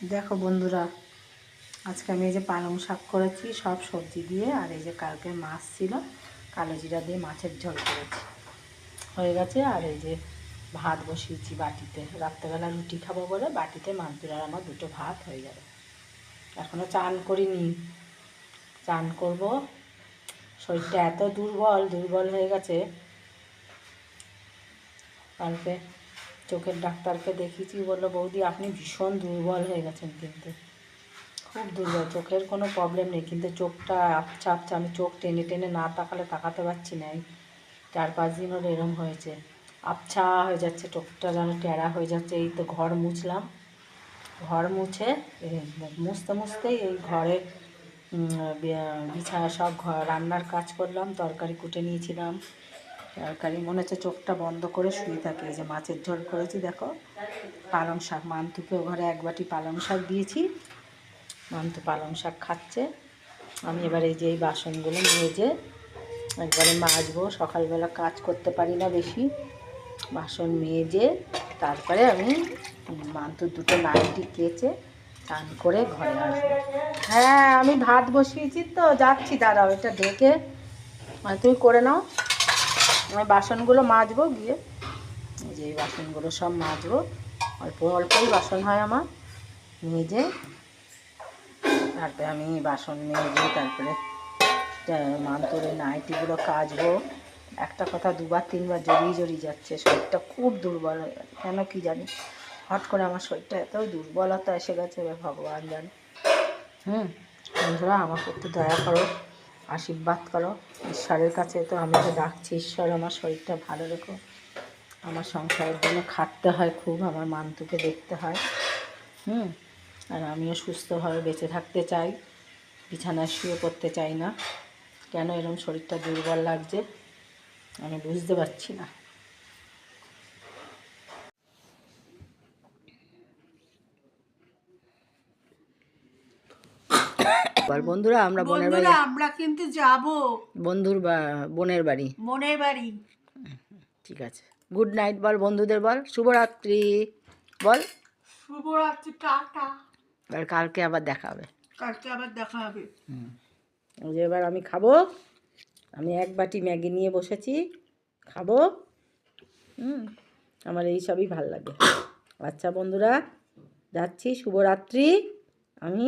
দেখো বন্ধুরা, আজকে আমি এই যে পালং শাক করেছি সব সবজি দিয়ে, আর এই যে কালকে মাছ ছিল কালো জিরা দিয়ে মাছের ঝোল করেছি, হয়ে গেছে। আর এই যে ভাত বসিয়েছি বাটিতে, রাত্রেবেলা রুটি খাবো বলে বাটিতে মান্তুর আর আমার দুটো ভাত হয়ে যাবে। এখনও চান করিনি, চান করব। শরীরটা এত দুর্বল হয়ে গেছে। কালকে চোখের ডাক্তারকে দেখিয়েছি, বললো বৌদি আপনি ভীষণ দুর্বল হয়ে গেছেন, কিন্তু খুব দুর্বল। চোখের কোনো প্রবলেম নেই, কিন্তু চোখটা আবছা আবছা, আমি চোখ টেনে টেনে না তাকাতে পারছি না। এই 4-5 দিন হলো এরম হয়েছে, আবছা হয়ে যাচ্ছে চোখটা, যেন টেরা হয়ে যাচ্ছে। এই তো ঘর মুছলাম, ঘর মুছে মুছতেই এই ঘরে বিছানা সব রান্নার কাজ করলাম, তরকারি কুটে নিয়েছিলাম। তরকারি মনে হচ্ছে চোখটা বন্ধ করে শুয়ে থাকে। এই যে মাছের ঝোল করেছি, দেখো পালং শাক, মান্তুকে ও ঘরে 1 বাটি পালং শাক দিয়েছি, মান্তু পালং শাক খাচ্ছে। আমি এবার এই যে এই বাসনগুলো মেজে একবারে মাজবো। সকালবেলা কাজ করতে পারি না বেশি, বাসন মেজে তারপরে আমি মান্তুর দুটো নাইটি কেচে চান করে ঘরে আসবো। হ্যাঁ, আমি ভাত বসিয়েছি তো, যাচ্ছি, দাঁড়াও এটা ঢেকে তুমি করে নাও। আমি বাসনগুলো মাজবো গিয়ে, এই যে এই বাসনগুলো সব মাজবো। অল্প অল্পই বাসন হয় আমার, মেজে তারপরে আমি বাসন মেজে তারপরে মান্তুরের নাইটিগুলো কাচবো। একটা কথা 2-3 বার জড়িয়ে যাচ্ছে, শরীরটা খুব দুর্বল হয়ে গেছে, কেন কি জানি। হট করে আমার শরীরটা এত দুর্বলতা এসে গেছে, এবার ভগবান জানে। বন্ধুরা, আমার একটু দয়া করো, আশীর্বাদ করো ঈশ্বরের কাছে। তো আমি তো ডাকছি, ঈশ্বর আমার শরীরটা ভালো রেখো। আমার সংসারের জন্য খাটতে হয় খুব, আমার মান্তুকে দেখতে হয়। আর আমিও সুস্থভাবে বেঁচে থাকতে চাই, বিছানায় শুয়ে পড়তে চাই না। কেন এরকম শরীরটা দুর্বল লাগছে আমি বুঝতে পারছি না। বন্ধুরা, আমরা আমরা কিন্তু যাব বোনের বাড়ি। ঠিক আছে, গুড নাইট বল বন্ধুদের, বল শুভরাত্রি বল। শুভরাত্রি, টাটা। আর কালকে আবার দেখা হবে। যে এবার আমি খাবো, আমি 1 বাটি ম্যাগি নিয়ে বসেছি, খাবো। আমার এই সবই ভাল লাগে। আচ্ছা বন্ধুরা, যাচ্ছি, শুভরাত্রি। আমি